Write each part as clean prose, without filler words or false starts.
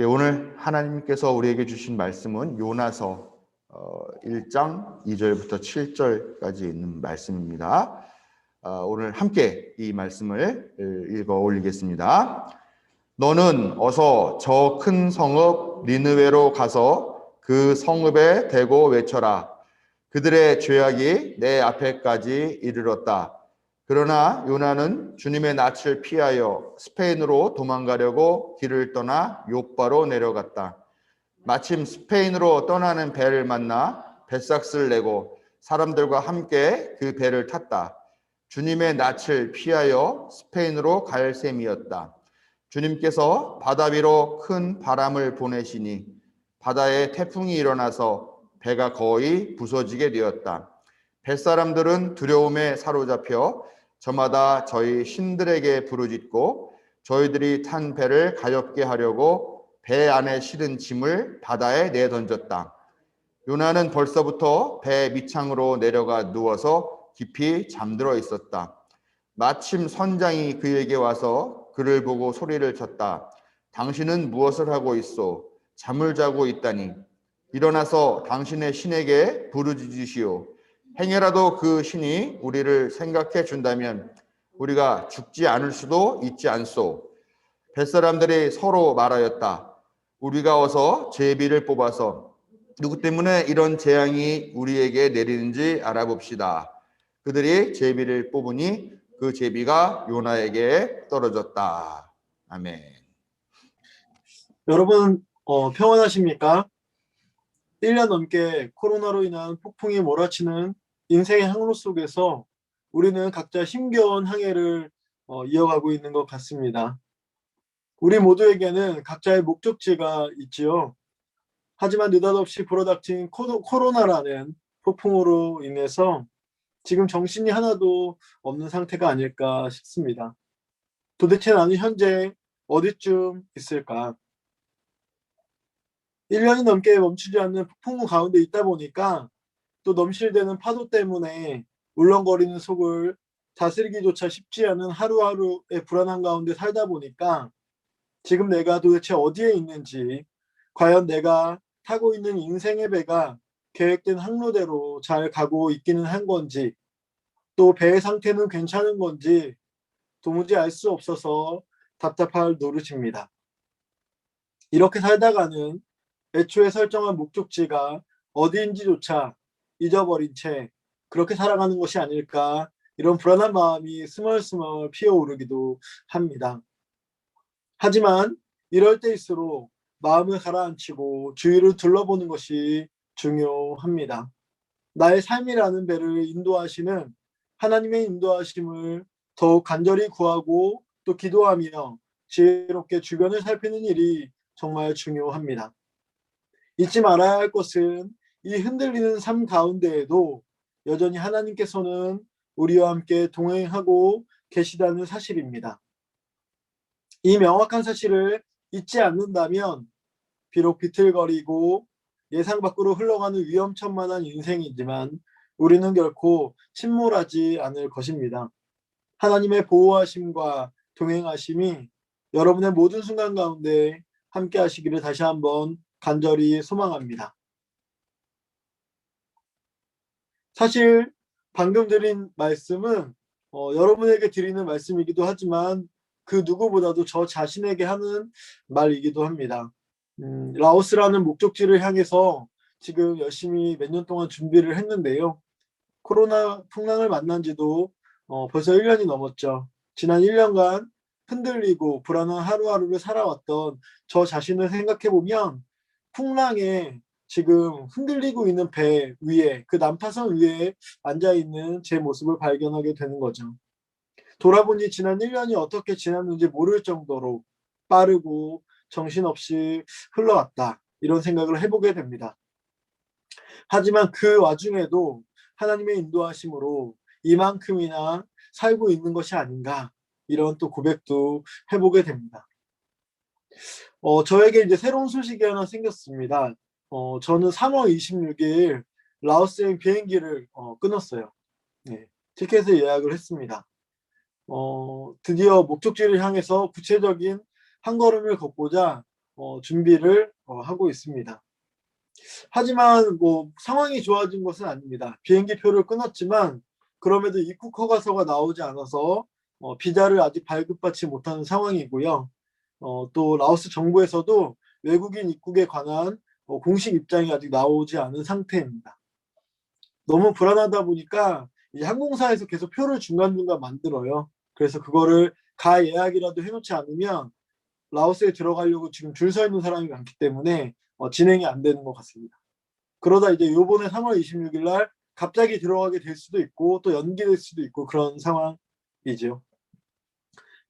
오늘 하나님께서 우리에게 주신 말씀은 요나서 1장 2절부터 7절까지 있는 말씀입니다. 오늘 함께 이 말씀을 읽어 올리겠습니다. 너는 어서 저 큰 성읍 니느웨로 가서 그 성읍에 대고 외쳐라. 그들의 죄악이 내 앞에까지 이르렀다. 그러나 요나는 주님의 낯을 피하여 스페인으로 도망가려고 길을 떠나 욥바로 내려갔다. 마침 스페인으로 떠나는 배를 만나 뱃삭을 내고 사람들과 함께 그 배를 탔다. 주님의 낯을 피하여 스페인으로 갈 셈이었다. 주님께서 바다 위로 큰 바람을 보내시니 바다에 태풍이 일어나서 배가 거의 부서지게 되었다. 뱃사람들은 두려움에 사로잡혀 저마다 저희 신들에게 부르짖고 저희들이 탄 배를 가볍게 하려고 배 안에 실은 짐을 바다에 내던졌다. 요나는 벌써부터 배 밑창으로 내려가 누워서 깊이 잠들어 있었다. 마침 선장이 그에게 와서 그를 보고 소리를 쳤다. 당신은 무엇을 하고 있소? 잠을 자고 있다니. 일어나서 당신의 신에게 부르짖으시오. 행여라도 그 신이 우리를 생각해 준다면 우리가 죽지 않을 수도 있지 않소. 뱃사람들이 서로 말하였다. 우리가 어서 제비를 뽑아서 누구 때문에 이런 재앙이 우리에게 내리는지 알아봅시다. 그들이 제비를 뽑으니 그 제비가 요나에게 떨어졌다. 아멘. 여러분 평안하십니까? 1년 넘게 코로나로 인한 폭풍이 몰아치는 인생의 항로 속에서 우리는 각자 힘겨운 항해를 이어가고 있는 것 같습니다. 우리 모두에게는 각자의 목적지가 있지요. 하지만 느닷없이 불어닥친 코로나라는 폭풍으로 인해서 지금 정신이 하나도 없는 상태가 아닐까 싶습니다. 도대체 나는 현재 어디쯤 있을까? 1년이 넘게 멈추지 않는 폭풍우 가운데 있다 보니까 또 넘실대는 파도 때문에 울렁거리는 속을 다스리기조차 쉽지 않은 하루하루의 불안한 가운데 살다 보니까 지금 내가 도대체 어디에 있는지, 과연 내가 타고 있는 인생의 배가 계획된 항로대로 잘 가고 있기는 한 건지, 또 배의 상태는 괜찮은 건지 도무지 알 수 없어서 답답할 노릇입니다. 이렇게 살다가는 애초에 설정한 목적지가 어디인지조차 잊어버린 채 그렇게 살아가는 것이 아닐까, 이런 불안한 마음이 스멀스멀 피어오르기도 합니다. 하지만 이럴 때일수록 마음을 가라앉히고 주위를 둘러보는 것이 중요합니다. 나의 삶이라는 배를 인도하시는 하나님의 인도하심을 더욱 간절히 구하고 또 기도하며 지혜롭게 주변을 살피는 일이 정말 중요합니다. 잊지 말아야 할 것은 이 흔들리는 삶 가운데에도 여전히 하나님께서는 우리와 함께 동행하고 계시다는 사실입니다. 이 명확한 사실을 잊지 않는다면 비록 비틀거리고 예상 밖으로 흘러가는 위험천만한 인생이지만 우리는 결코 침몰하지 않을 것입니다. 하나님의 보호하심과 동행하심이 여러분의 모든 순간 가운데 함께 하시기를 다시 한번 간절히 소망합니다. 사실 방금 드린 말씀은 여러분에게 드리는 말씀이기도 하지만 그 누구보다도 저 자신에게 하는 말이기도 합니다. 라오스라는 목적지를 향해서 지금 열심히 몇 년 동안 준비를 했는데요. 코로나 풍랑을 만난 지도 벌써 1년이 넘었죠. 지난 1년간 흔들리고 불안한 하루하루를 살아왔던 저 자신을 생각해보면 풍랑에 지금 흔들리고 있는 배 위에, 그 난파선 위에 앉아있는 제 모습을 발견하게 되는 거죠. 돌아보니 지난 1년이 어떻게 지났는지 모를 정도로 빠르고 정신없이 흘러왔다, 이런 생각을 해보게 됩니다. 하지만 그 와중에도 하나님의 인도하심으로 이만큼이나 살고 있는 것이 아닌가, 이런 또 고백도 해보게 됩니다. 저에게 이제 새로운 소식이 하나 생겼습니다. 저는 3월 26일 라오스행 비행기를 끊었어요. 네, 티켓을 예약을 했습니다. 드디어 목적지를 향해서 구체적인 한 걸음을 걷고자 준비를 하고 있습니다. 하지만 뭐 상황이 좋아진 것은 아닙니다. 비행기 표를 끊었지만 그럼에도 입국 허가서가 나오지 않아서 비자를 아직 발급받지 못하는 상황이고요. 또 라오스 정부에서도 외국인 입국에 관한 공식 입장이 아직 나오지 않은 상태입니다. 너무 불안하다 보니까 이 항공사에서 계속 표를 중간중간 만들어요. 그래서 그거를 가예약이라도 해놓지 않으면 라오스에 들어가려고 지금 줄 서 있는 사람이 많기 때문에 진행이 안 되는 것 같습니다. 그러다 이제 요번에 3월 26일 날 갑자기 들어가게 될 수도 있고 또 연기될 수도 있고 그런 상황이죠.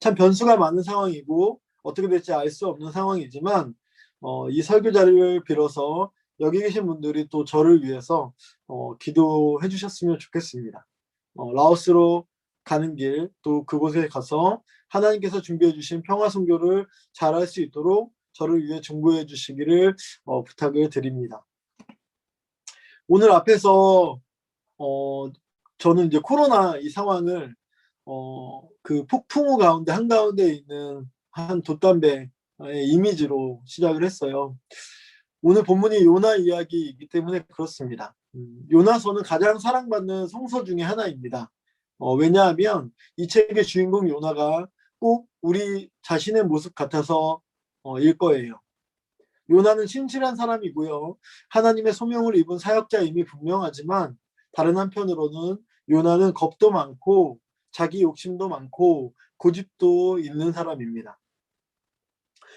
참 변수가 많은 상황이고 어떻게 될지 알 수 없는 상황이지만 이 설교 자리를 빌어서 여기 계신 분들이 또 저를 위해서 기도해 주셨으면 좋겠습니다. 라오스로 가는 길 또 그곳에 가서 하나님께서 준비해 주신 평화 선교를 잘할 수 있도록 저를 위해 중보해 주시기를 부탁을 드립니다. 오늘 앞에서 저는 이제 코로나 이 상황을 그 폭풍우 가운데 한가운데 있는 한 돛담배의 이미지로 시작을 했어요. 오늘 본문이 요나 이야기이기 때문에 그렇습니다. 요나서는 가장 사랑받는 성서 중에 하나입니다. 왜냐하면 이 책의 주인공 요나가 꼭 우리 자신의 모습 같아서 일 거예요. 요나는 신실한 사람이고요. 하나님의 소명을 입은 사역자임이 분명하지만 다른 한편으로는 요나는 겁도 많고 자기 욕심도 많고 고집도 있는 사람입니다.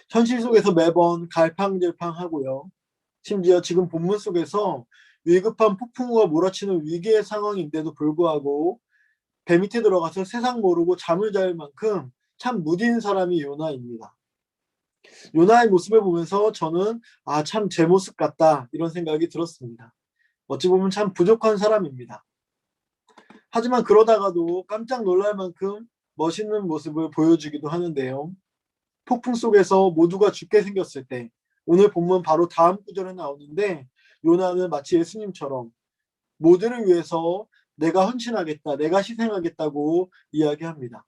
현실 속에서 매번 갈팡질팡하고요. 심지어 지금 본문 속에서 위급한 폭풍우가 몰아치는 위기의 상황인데도 불구하고 배 밑에 들어가서 세상 모르고 잠을 잘 만큼 참 무딘 사람이 요나입니다. 요나의 모습을 보면서 저는 참 제 모습 같다 이런 생각이 들었습니다. 어찌 보면 참 부족한 사람입니다. 하지만 그러다가도 깜짝 놀랄 만큼 멋있는 모습을 보여주기도 하는데요. 폭풍 속에서 모두가 죽게 생겼을 때 오늘 본문 바로 다음 구절에 나오는데 요나는 마치 예수님처럼 모두를 위해서 내가 헌신하겠다, 내가 희생하겠다고 이야기합니다.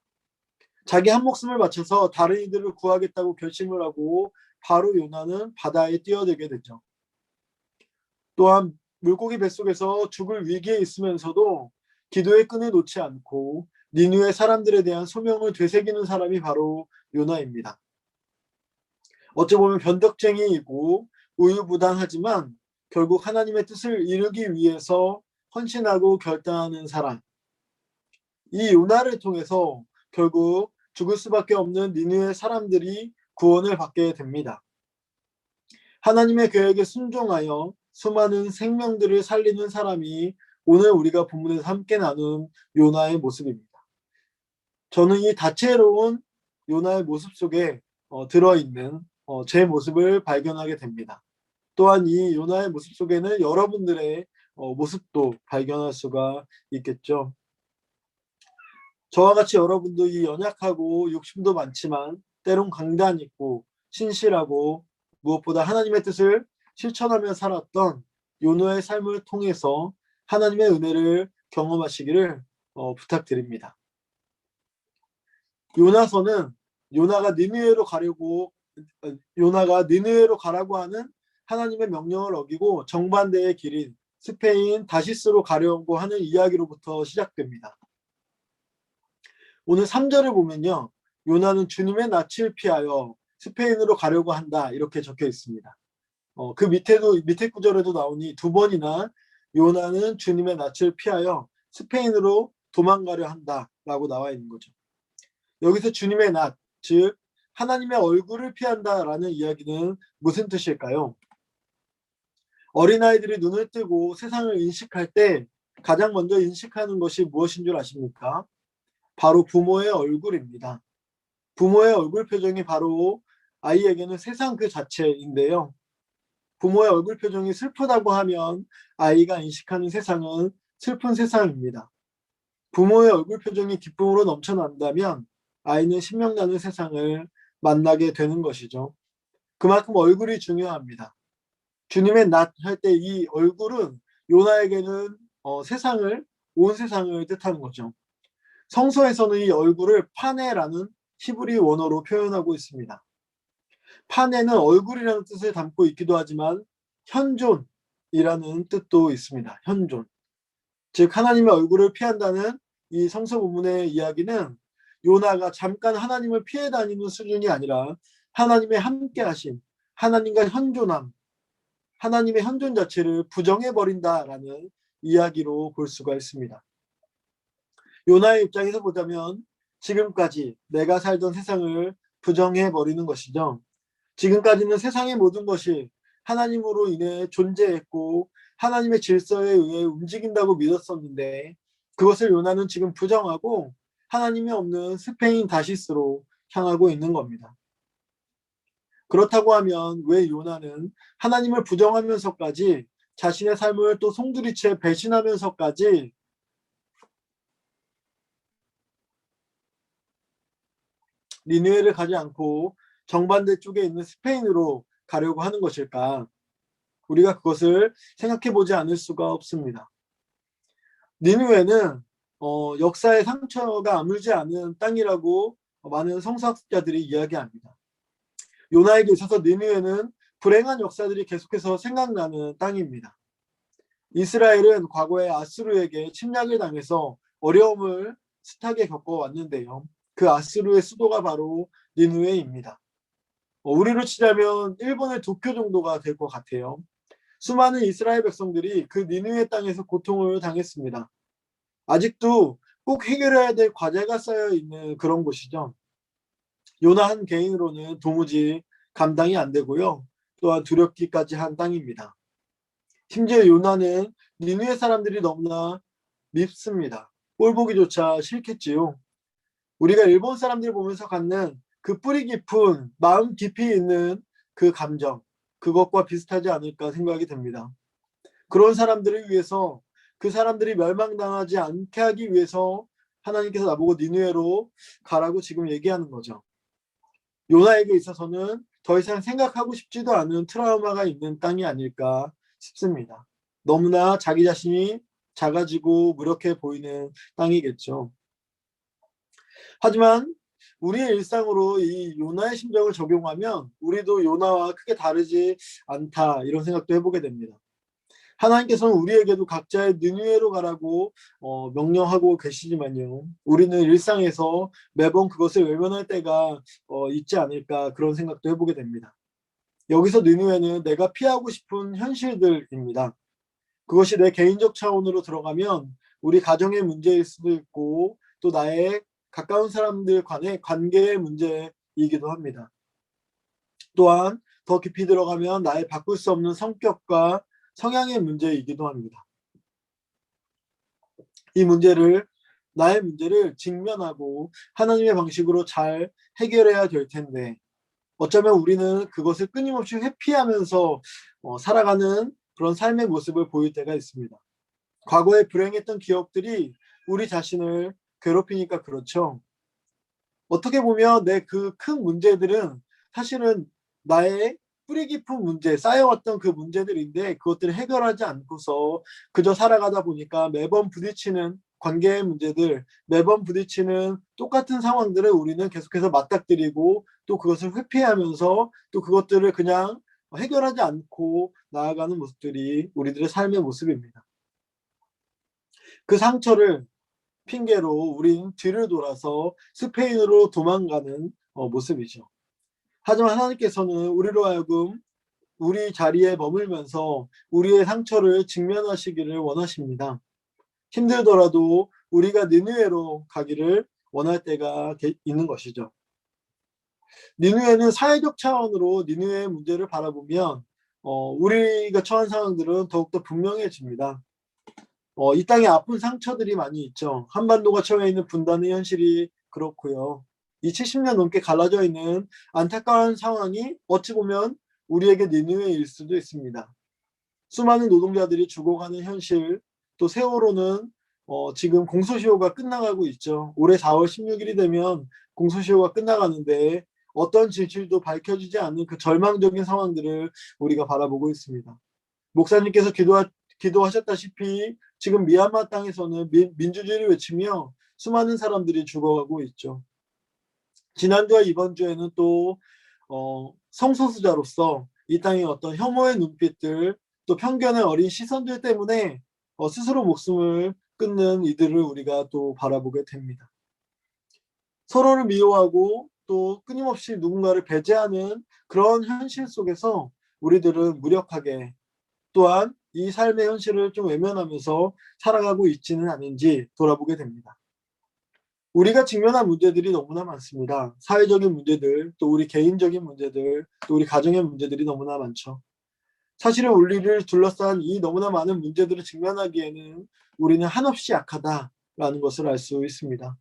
자기 한 목숨을 바쳐서 다른 이들을 구하겠다고 결심을 하고 바로 요나는 바다에 뛰어들게 되죠. 또한 물고기 뱃속에서 죽을 위기에 있으면서도 기도의 끈을 놓지 않고 니느웨 사람들에 대한 소명을 되새기는 사람이 바로 요나입니다. 어찌 보면 변덕쟁이이고 우유부단하지만 결국 하나님의 뜻을 이루기 위해서 헌신하고 결단하는 사람. 이 요나를 통해서 결국 죽을 수밖에 없는 니느웨 사람들이 구원을 받게 됩니다. 하나님의 계획에 순종하여 수많은 생명들을 살리는 사람이 오늘 우리가 본문에서 함께 나눈 요나의 모습입니다. 저는 이 다채로운 요나의 모습 속에 들어있는 제 모습을 발견하게 됩니다. 또한 이 요나의 모습 속에는 여러분들의 모습도 발견할 수가 있겠죠. 저와 같이 여러분도 이 연약하고 욕심도 많지만 때론 강단 있고 신실하고 무엇보다 하나님의 뜻을 실천하며 살았던 요나의 삶을 통해서 하나님의 은혜를 경험하시기를 부탁드립니다. 요나서는 요나가 니느웨로 가라고 하는 하나님의 명령을 어기고 정반대의 길인 스페인 다시스로 가려고 하는 이야기로부터 시작됩니다. 오늘 3절을 보면요. 요나는 주님의 낯을 피하여 스페인으로 가려고 한다 이렇게 적혀 있습니다. 그 밑에 구절에도 나오니 두 번이나 요나는 주님의 낯을 피하여 스페인으로 도망가려 한다라고 나와 있는 거죠. 여기서 주님의 낯, 즉 하나님의 얼굴을 피한다라는 이야기는 무슨 뜻일까요? 어린아이들이 눈을 뜨고 세상을 인식할 때 가장 먼저 인식하는 것이 무엇인 줄 아십니까? 바로 부모의 얼굴입니다. 부모의 얼굴 표정이 바로 아이에게는 세상 그 자체인데요. 부모의 얼굴 표정이 슬프다고 하면 아이가 인식하는 세상은 슬픈 세상입니다. 부모의 얼굴 표정이 기쁨으로 넘쳐난다면 아이는 신명나는 세상을 만나게 되는 것이죠. 그만큼 얼굴이 중요합니다. 주님의 낯 할 때 이 얼굴은 요나에게는 온 세상을 뜻하는 거죠. 성서에서는 이 얼굴을 파네라는 히브리 원어로 표현하고 있습니다. 판에는 얼굴이라는 뜻을 담고 있기도 하지만 현존이라는 뜻도 있습니다. 현존. 즉 하나님의 얼굴을 피한다는 이 성서 본문의 이야기는 요나가 잠깐 하나님을 피해 다니는 수준이 아니라 하나님의 함께 하심, 하나님과 현존함, 하나님의 현존 자체를 부정해 버린다라는 이야기로 볼 수가 있습니다. 요나의 입장에서 보자면 지금까지 내가 살던 세상을 부정해 버리는 것이죠. 지금까지는 세상의 모든 것이 하나님으로 인해 존재했고 하나님의 질서에 의해 움직인다고 믿었었는데 그것을 요나는 지금 부정하고 하나님이 없는 스페인 다시스로 향하고 있는 겁니다. 그렇다고 하면 왜 요나는 하나님을 부정하면서까지 자신의 삶을 또 송두리째 배신하면서까지 니느웨를 가지 않고 정반대 쪽에 있는 스페인으로 가려고 하는 것일까? 우리가 그것을 생각해 보지 않을 수가 없습니다. 니느웨는 역사의 상처가 아물지 않은 땅이라고 많은 성서학자들이 이야기합니다. 요나에게 있어서 니느웨는 불행한 역사들이 계속해서 생각나는 땅입니다. 이스라엘은 과거에 아수르에게 침략을 당해서 어려움을 숱하게 겪어왔는데요. 그 아수르의 수도가 바로 니느웨입니다. 우리로 치자면 일본의 도쿄 정도가 될 것 같아요. 수많은 이스라엘 백성들이 그 니느웨 땅에서 고통을 당했습니다. 아직도 꼭 해결해야 될 과제가 쌓여 있는 그런 곳이죠. 요나 한 개인으로는 도무지 감당이 안 되고요. 또한 두렵기까지 한 땅입니다. 심지어 요나는 니느웨 사람들이 너무나 밉습니다. 꼴보기조차 싫겠지요. 우리가 일본 사람들 보면서 갖는 그 뿌리 깊은 마음 깊이 있는 그 감정, 그것과 비슷하지 않을까 생각이 됩니다. 그런 사람들을 위해서 그 사람들이 멸망당하지 않게 하기 위해서 하나님께서 나보고 니느웨로 가라고 지금 얘기하는 거죠. 요나에게 있어서는 더 이상 생각하고 싶지도 않은 트라우마가 있는 땅이 아닐까 싶습니다. 너무나 자기 자신이 작아지고 무력해 보이는 땅이겠죠. 하지만 우리의 일상으로 이 요나의 심정을 적용하면 우리도 요나와 크게 다르지 않다 이런 생각도 해보게 됩니다. 하나님께서는 우리에게도 각자의 니느웨로 가라고 명령하고 계시지만요. 우리는 일상에서 매번 그것을 외면할 때가 있지 않을까 그런 생각도 해보게 됩니다. 여기서 니느웨는 내가 피하고 싶은 현실들입니다. 그것이 내 개인적 차원으로 들어가면 우리 가정의 문제일 수도 있고 또 나의 가까운 사람들 간의 관계의 문제이기도 합니다. 또한 더 깊이 들어가면 나의 바꿀 수 없는 성격과 성향의 문제이기도 합니다. 이 문제를 나의 문제를 직면하고 하나님의 방식으로 잘 해결해야 될 텐데 어쩌면 우리는 그것을 끊임없이 회피하면서 살아가는 그런 삶의 모습을 보일 때가 있습니다. 과거에 불행했던 기억들이 우리 자신을 괴롭히니까 그렇죠. 어떻게 보면 내 그 큰 문제들은 사실은 나의 뿌리 깊은 문제, 쌓여왔던 그 문제들인데 그것들을 해결하지 않고서 그저 살아가다 보니까 매번 부딪히는 관계의 문제들, 매번 부딪히는 똑같은 상황들을 우리는 계속해서 맞닥뜨리고 또 그것을 회피하면서 또 그것들을 그냥 해결하지 않고 나아가는 모습들이 우리들의 삶의 모습입니다. 그 상처를 핑계로 우린 뒤를 돌아서 스페인으로 도망가는 모습이죠. 하지만 하나님께서는 우리로 하여금 우리 자리에 머물면서 우리의 상처를 직면하시기를 원하십니다. 힘들더라도 우리가 니느웨로 가기를 원할 때가 있는 것이죠. 니느웨는 사회적 차원으로 니느웨의 문제를 바라보면 우리가 처한 상황들은 더욱더 분명해집니다. 이 땅에 아픈 상처들이 많이 있죠. 한반도가 처해 있는 분단의 현실이 그렇고요. 이 70년 넘게 갈라져 있는 안타까운 상황이 어찌 보면 우리에게 니느웨일 수도 있습니다. 수많은 노동자들이 죽어가는 현실, 또 세월호는 지금 공소시효가 끝나가고 있죠. 올해 4월 16일이 되면 공소시효가 끝나가는데 어떤 진실도 밝혀지지 않는 그 절망적인 상황들을 우리가 바라보고 있습니다. 목사님께서 기도하셨다시피 지금 미얀마 땅에서는 민주주의를 외치며 수많은 사람들이 죽어가고 있죠. 지난주와 이번 주에는 또 성소수자로서 이 땅의 어떤 혐오의 눈빛들 또 편견의 어린 시선들 때문에 스스로 목숨을 끊는 이들을 우리가 또 바라보게 됩니다. 서로를 미워하고 또 끊임없이 누군가를 배제하는 그런 현실 속에서 우리들은 무력하게 또한 이 삶의 현실을 좀 외면하면서 살아가고 있지는 않은지 돌아보게 됩니다. 우리가 직면한 문제들이 너무나 많습니다. 사회적인 문제들, 또 우리 개인적인 문제들, 또 우리 가정의 문제들이 너무나 많죠. 사실은 우리를 둘러싼 이 너무나 많은 문제들을 직면하기에는 우리는 한없이 약하다라는 것을 알 수 있습니다.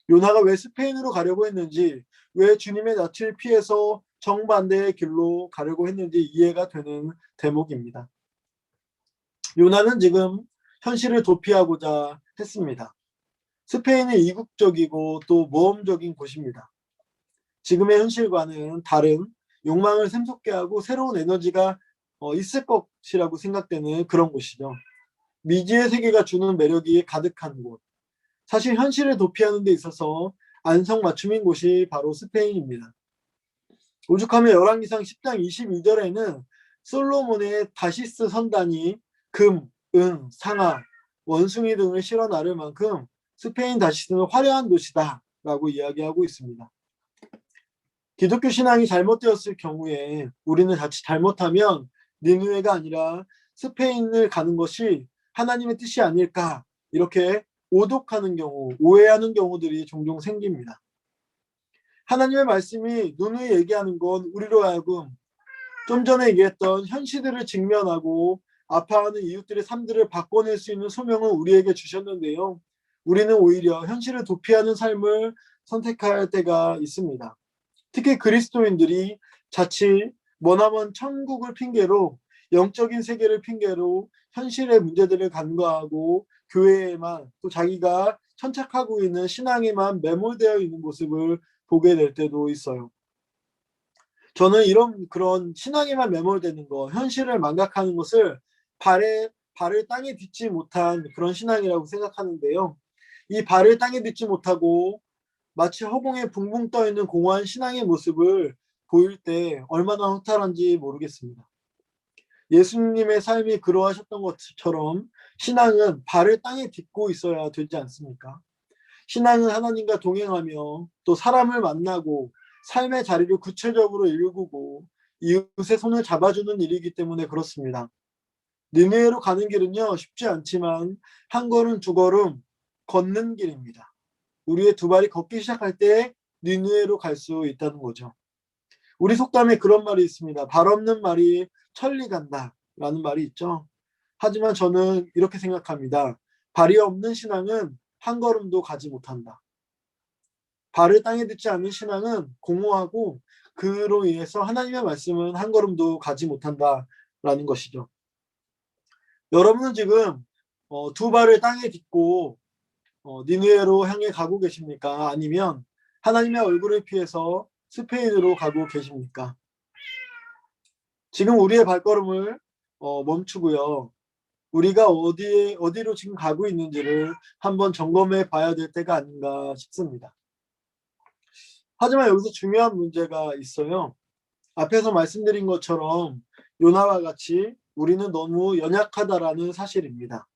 요나가 왜 스페인으로 가려고 했는지, 왜 주님의 낯을 피해서 정반대의 길로 가려고 했는지 이해가 되는 대목입니다. 요나는 지금 현실을 도피하고자 했습니다. 스페인은 이국적이고 또 모험적인 곳입니다. 지금의 현실과는 다른 욕망을 샘솟게 하고 새로운 에너지가 있을 것이라고 생각되는 그런 곳이죠. 미지의 세계가 주는 매력이 가득한 곳. 사실 현실을 도피하는 데 있어서 안성맞춤인 곳이 바로 스페인입니다. 오죽하면 열왕기상 10장 22절에는 솔로몬의 다시스 선단이 금, 은, 상아, 원숭이 등을 실어 나를 만큼 스페인 다시스는 화려한 도시다 라고 이야기하고 있습니다. 기독교 신앙이 잘못되었을 경우에 우리는 자칫 잘못하면 니느웨가 아니라 스페인을 가는 것이 하나님의 뜻이 아닐까 이렇게 오독하는 경우, 오해하는 경우들이 종종 생깁니다. 하나님의 말씀이 누누이 얘기하는 건 우리로 하여금 좀 전에 얘기했던 현실들을 직면하고 아파하는 이웃들의 삶들을 바꿔낼 수 있는 소명을 우리에게 주셨는데요. 우리는 오히려 현실을 도피하는 삶을 선택할 때가 있습니다. 특히 그리스도인들이 자칫 머나먼 천국을 핑계로 영적인 세계를 핑계로 현실의 문제들을 간과하고 교회에만 또 자기가 천착하고 있는 신앙에만 매몰되어 있는 모습을 보게 될 때도 있어요. 저는 그런 신앙에만 매몰되는 거, 현실을 망각하는 것을 발을 땅에 딛지 못한 그런 신앙이라고 생각하는데요. 이 발을 땅에 딛지 못하고 마치 허공에 붕붕 떠 있는 공허한 신앙의 모습을 보일 때 얼마나 허탈한지 모르겠습니다. 예수님의 삶이 그러하셨던 것처럼 신앙은 발을 땅에 딛고 있어야 되지 않습니까? 신앙은 하나님과 동행하며 또 사람을 만나고 삶의 자리를 구체적으로 일구고 이웃의 손을 잡아주는 일이기 때문에 그렇습니다. 니느웨로 가는 길은요 쉽지 않지만 한 걸음 두 걸음 걷는 길입니다. 우리의 두 발이 걷기 시작할 때 니느웨로 갈 수 있다는 거죠. 우리 속담에 그런 말이 있습니다. 발 없는 말이 천리 간다 라는 말이 있죠. 하지만 저는 이렇게 생각합니다. 발이 없는 신앙은 한 걸음도 가지 못한다. 발을 땅에 딛지 않는 신앙은 공허하고 그로 인해서 하나님의 말씀은 한 걸음도 가지 못한다라는 것이죠. 여러분은 지금 두 발을 땅에 딛고 니느웨로 향해 가고 계십니까? 아니면 하나님의 얼굴을 피해서 스페인으로 가고 계십니까? 지금 우리의 발걸음을 멈추고요. 우리가 어디로 지금 가고 있는지를 한번 점검해 봐야 될 때가 아닌가 싶습니다. 하지만 여기서 중요한 문제가 있어요. 앞에서 말씀드린 것처럼 요나와 같이 우리는 너무 연약하다라는 사실입니다.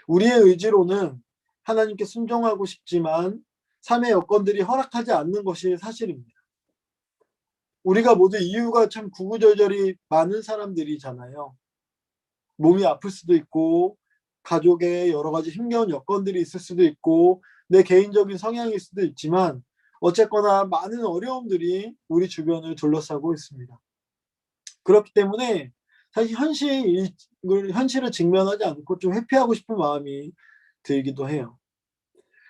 우리의 의지로는 하나님께 순종하고 싶지만 삶의 여건들이 허락하지 않는 것이 사실입니다. 우리가 모두 이유가 참 구구절절히 많은 사람들이잖아요. 몸이 아플 수도 있고 가족의 여러 가지 힘겨운 여건들이 있을 수도 있고 내 개인적인 성향일 수도 있지만 어쨌거나 많은 어려움들이 우리 주변을 둘러싸고 있습니다. 그렇기 때문에 사실 현실을 직면하지 않고 좀 회피하고 싶은 마음이 들기도 해요.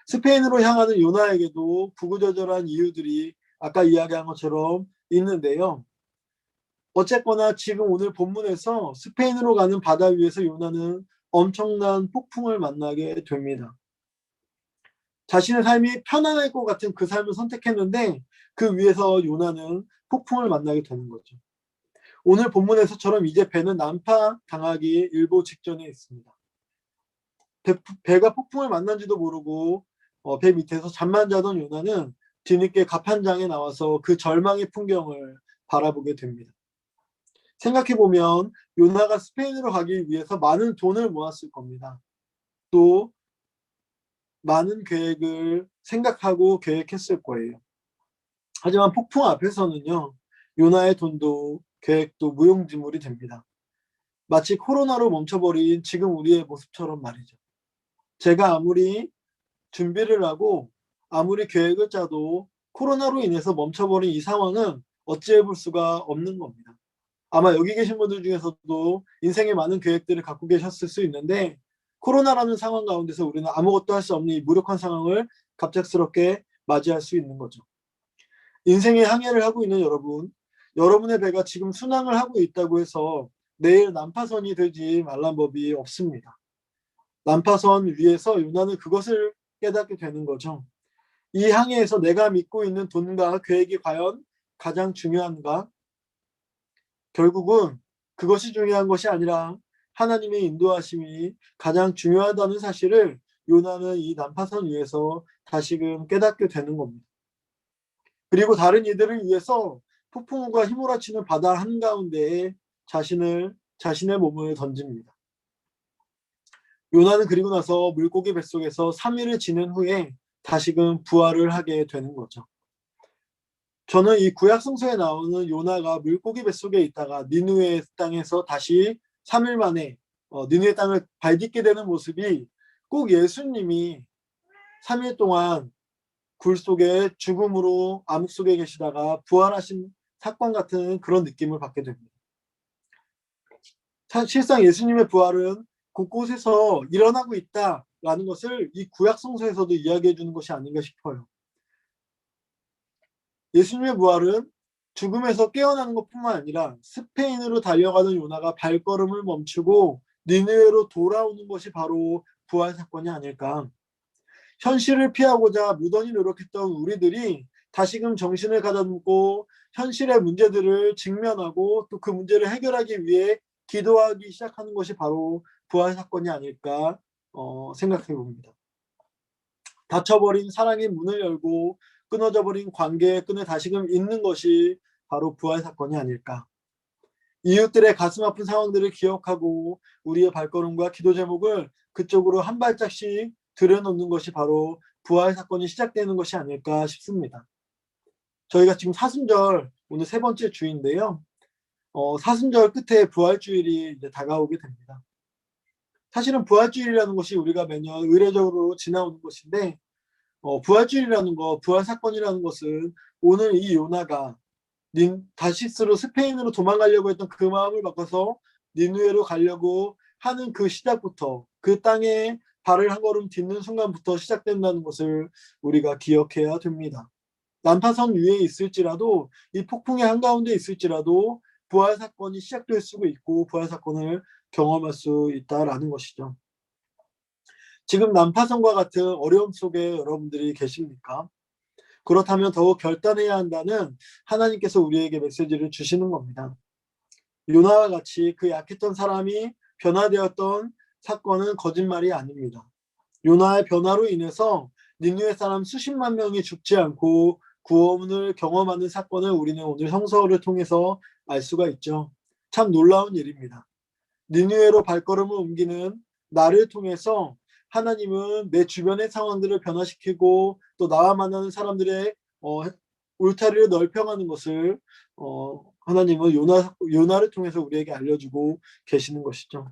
스페인으로 향하는 요나에게도 구구절절한 이유들이 아까 이야기한 것처럼 있는데요. 어쨌거나 지금 오늘 본문에서 스페인으로 가는 바다 위에서 요나는 엄청난 폭풍을 만나게 됩니다. 자신의 삶이 편안할 것 같은 그 삶을 선택했는데 그 위에서 요나는 폭풍을 만나게 되는 거죠. 오늘 본문에서처럼 이제 배는 난파당하기 일보 직전에 있습니다. 배가 폭풍을 만난지도 모르고 배 밑에서 잠만 자던 요나는 뒤늦게 갑판장에 나와서 그 절망의 풍경을 바라보게 됩니다. 생각해보면 요나가 스페인으로 가기 위해서 많은 돈을 모았을 겁니다. 또 많은 계획을 생각하고 계획했을 거예요. 하지만 폭풍 앞에서는요, 요나의 돈도 계획도 무용지물이 됩니다. 마치 코로나로 멈춰버린 지금 우리의 모습처럼 말이죠. 제가 아무리 준비를 하고 아무리 계획을 짜도 코로나로 인해서 멈춰버린 이 상황은 어찌해볼 수가 없는 겁니다. 아마 여기 계신 분들 중에서도 인생에 많은 계획들을 갖고 계셨을 수 있는데 코로나라는 상황 가운데서 우리는 아무것도 할 수 없는 이 무력한 상황을 갑작스럽게 맞이할 수 있는 거죠. 인생의 항해를 하고 있는 여러분, 여러분의 배가 지금 순항을 하고 있다고 해서 내일 난파선이 되지 말란 법이 없습니다. 난파선 위에서 요나는 그것을 깨닫게 되는 거죠. 이 항해에서 내가 믿고 있는 돈과 계획이 과연 가장 중요한가? 결국은 그것이 중요한 것이 아니라 하나님의 인도하심이 가장 중요하다는 사실을 요나는 이 난파선 위에서 다시금 깨닫게 되는 겁니다. 그리고 다른 이들을 위해서 폭풍우가 휘몰아치는 바다 한가운데에 자신의 몸을 던집니다. 요나는 그리고 나서 물고기 뱃속에서 3일을 지낸 후에 다시금 부활을 하게 되는 거죠. 저는 이 구약 성서에 나오는 요나가 물고기 뱃속에 있다가 니느웨 땅에서 다시 3일 만에 니느웨 땅을 발딛게 되는 모습이 꼭 예수님이 3일 동안 굴 속에 죽음으로 암흑 속에 계시다가 부활하신 사건 같은 그런 느낌을 받게 됩니다. 실상 예수님의 부활은 곳곳에서 일어나고 있다라는 것을 이 구약 성서에서도 이야기해 주는 것이 아닌가 싶어요. 예수님의 부활은 죽음에서 깨어나는 것뿐만 아니라 스페인으로 달려가는 요나가 발걸음을 멈추고 니느웨로 돌아오는 것이 바로 부활 사건이 아닐까. 현실을 피하고자 무던히 노력했던 우리들이 다시금 정신을 가다듬고 현실의 문제들을 직면하고 또 그 문제를 해결하기 위해 기도하기 시작하는 것이 바로 부활 사건이 아닐까 생각해 봅니다. 닫혀버린 사랑의 문을 열고 끊어져 버린 관계의 끈을 다시금 잇는 것이 바로 부활 사건이 아닐까. 이웃들의 가슴 아픈 상황들을 기억하고 우리의 발걸음과 기도 제목을 그쪽으로 한 발짝씩 들여놓는 것이 바로 부활 사건이 시작되는 것이 아닐까 싶습니다. 저희가 지금 사순절 오늘 세 번째 주인데요. 사순절 끝에 부활주일이 이제 다가오게 됩니다. 사실은 부활주일이라는 것이 우리가 매년 의례적으로 지나오는 것인데 부활주일이라는 거, 부활 사건이라는 것은 오늘 이 요나가 다시스로 스페인으로 도망가려고 했던 그 마음을 바꿔서 니느웨로 가려고 하는 그 시작부터 그 땅에 발을 한 걸음 딛는 순간부터 시작된다는 것을 우리가 기억해야 됩니다. 난파선 위에 있을지라도 이 폭풍의 한가운데 있을지라도 부활 사건이 시작될 수 있고 부활 사건을 경험할 수 있다라는 것이죠. 지금 난파선과 같은 어려움 속에 여러분들이 계십니까? 그렇다면 더욱 결단해야 한다는 하나님께서 우리에게 메시지를 주시는 겁니다. 요나와 같이 그 약했던 사람이 변화되었던 사건은 거짓말이 아닙니다. 요나의 변화로 인해서 니느웨 사람 수십만 명이 죽지 않고 구원을 경험하는 사건을 우리는 오늘 성서를 통해서 알 수가 있죠. 참 놀라운 일입니다. 니느웨로 발걸음을 옮기는 나를 통해서 하나님은 내 주변의 상황들을 변화시키고 또 나와 만나는 사람들의 울타리를 넓혀가는 것을 하나님은 요나를 통해서 우리에게 알려주고 계시는 것이죠.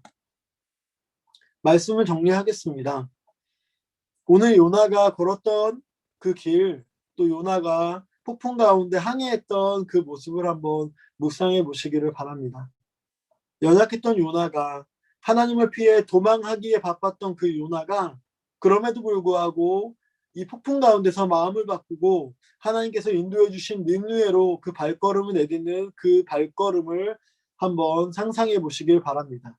말씀을 정리하겠습니다. 오늘 요나가 걸었던 그 길, 또 요나가 폭풍 가운데 항해했던 그 모습을 한번 묵상해 보시기를 바랍니다. 연약했던 요나가 하나님을 피해 도망하기에 바빴던 그 요나가 그럼에도 불구하고 이 폭풍 가운데서 마음을 바꾸고 하나님께서 인도해 주신 니느웨로 그 발걸음을 내딛는 그 발걸음을 한번 상상해 보시길 바랍니다.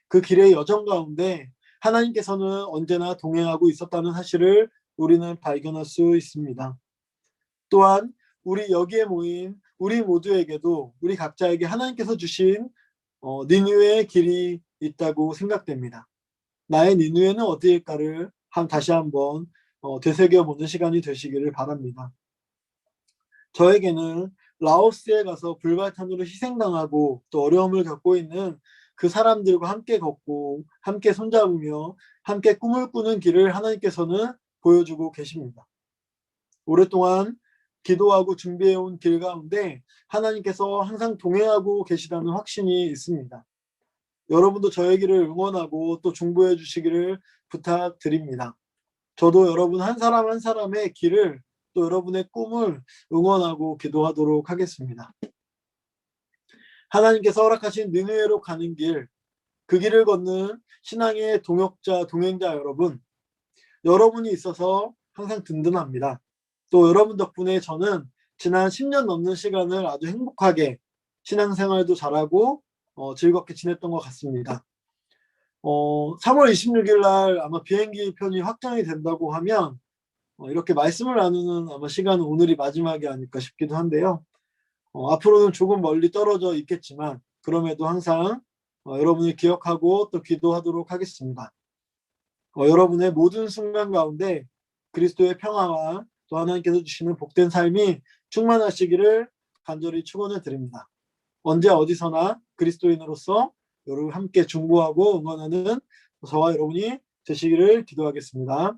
그 길의 여정 가운데 하나님께서는 언제나 동행하고 있었다는 사실을 우리는 발견할 수 있습니다. 또한 우리 여기에 모인 우리 모두에게도 우리 각자에게 하나님께서 주신 니느웨의 길이 있다고 생각됩니다. 나의 니느웨는 어디일까를 다시 한번 되새겨보는 시간이 되시기를 바랍니다. 저에게는 라오스에 가서 불발탄으로 희생당하고 또 어려움을 겪고 있는 그 사람들과 함께 걷고 함께 손잡으며 함께 꿈을 꾸는 길을 하나님께서는 보여주고 계십니다. 오랫동안 기도하고 준비해온 길 가운데 하나님께서 항상 동행하고 계시다는 확신이 있습니다. 여러분도 저의 길을 응원하고 또 중보해 주시기를 부탁드립니다. 저도 여러분 한 사람 한 사람의 길을 또 여러분의 꿈을 응원하고 기도하도록 하겠습니다. 하나님께서 허락하신 느느웨로 가는 길, 그 길을 걷는 신앙의 동역자, 동행자 여러분, 여러분이 있어서 항상 든든합니다. 또 여러분 덕분에 저는 지난 10년 넘는 시간을 아주 행복하게 신앙생활도 잘하고 즐겁게 지냈던 것 같습니다. 3월 26일 날 아마 비행기 편이 확정이 된다고 하면 이렇게 말씀을 나누는 아마 시간은 오늘이 마지막이 아닐까 싶기도 한데요. 앞으로는 조금 멀리 떨어져 있겠지만 그럼에도 항상 여러분을 기억하고 또 기도하도록 하겠습니다. 여러분의 모든 순간 가운데 그리스도의 평화와 또 하나님께서 주시는 복된 삶이 충만하시기를 간절히 축원을 드립니다. 언제 어디서나 그리스도인으로서 여러분 함께 중보하고 응원하는 저와 여러분이 되시기를 기도하겠습니다.